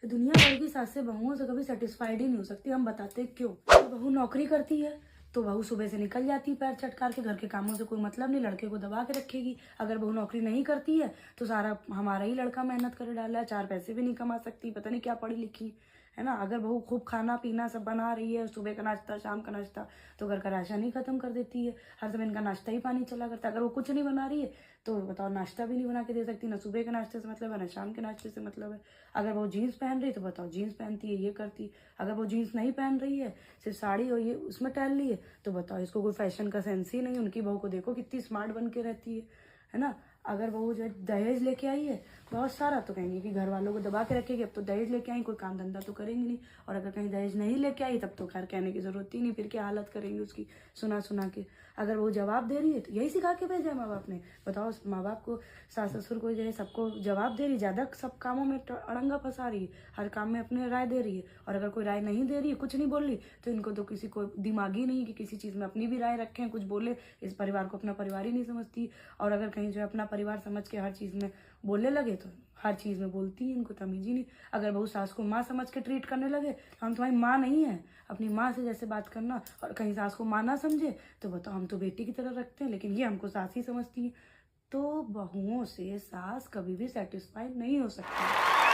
कि दुनिया भर की सासें बहुओं से कभी सेटिस्फाइड ही नहीं हो सकती। हम बताते क्यों? तो बहू नौकरी करती है तो बहू सुबह से निकल जाती है पैर चटकार के, घर के कामों से कोई मतलब नहीं, लड़के को दबा के रखेगी। अगर बहू नौकरी नहीं करती है तो सारा हमारा ही लड़का मेहनत कर डाला है, 4 पैसे भी नहीं कमा सकती, पता नहीं क्या पढ़ी लिखी है ना। अगर बहू खूब खाना पीना सब बना रही है, सुबह का नाश्ता शाम का नाश्ता, तो घर का राशन ही खत्म कर देती है, हर समय इनका नाश्ता ही पानी चला करता है। अगर वो कुछ नहीं बना रही है तो बताओ नाश्ता भी नहीं बना के दे सकती, ना सुबह के नाश्ते से मतलब है ना शाम के नाश्ते से मतलब है। अगर वो जीन्स पहन रही है तो बताओ जीन्स पहनती है, ये करती। अगर वो जीन्स नहीं पहन रही है, सिर्फ साड़ी और ये उसमें टहल रही है, तो बताओ इसको कोई फैशन का सेंस ही नहीं। उनकी बहू को देखो कितनी स्मार्ट बन के रहती है ना। अगर बहू जो दहेज लेके आई है बहुत सारा, तो कहेंगे कि घर वालों को दबा के रखेगी, अब तो दहेज लेके आई, कोई काम धंधा तो करेंगे नहीं। और अगर कहीं दहेज नहीं लेके आई तब तो खैर कहने की जरूरत ही नहीं, फिर क्या हालत करेंगे उसकी सुना सुना के। अगर वो जवाब दे रही है तो यही सिखा के भेजा है माँ बाप ने। बताओ माँ बाप को, सास ससुर को जो है सबको जवाब दे रही, ज्यादा सब कामों में अड़ंगा फंसा रही है, हर काम में अपने राय दे रही है। और अगर कोई राय नहीं दे रही है, कुछ नहीं बोल रही, तो इनको तो किसी को दिमाग ही नहीं कि किसी चीज में अपनी भी राय रखें, कुछ बोले। इस परिवार को अपना परिवार ही नहीं समझती। और अगर कहीं जो है अपना परिवार समझ के हर चीज में बोलने लगे तो हर चीज में बोलती है, इनको तमीज ही नहीं। अगर बहू सास को माँ समझ के ट्रीट करने लगे तो हम तुम्हारी माँ नहीं है, अपनी माँ से जैसे बात करना। और कहीं सास को माँ ना समझे तो बताओ हम तो बेटी की तरह रखते हैं, लेकिन ये हमको सास ही समझती है। तो बहुओं से सास कभी भी सेटिस्फाई नहीं हो सकती।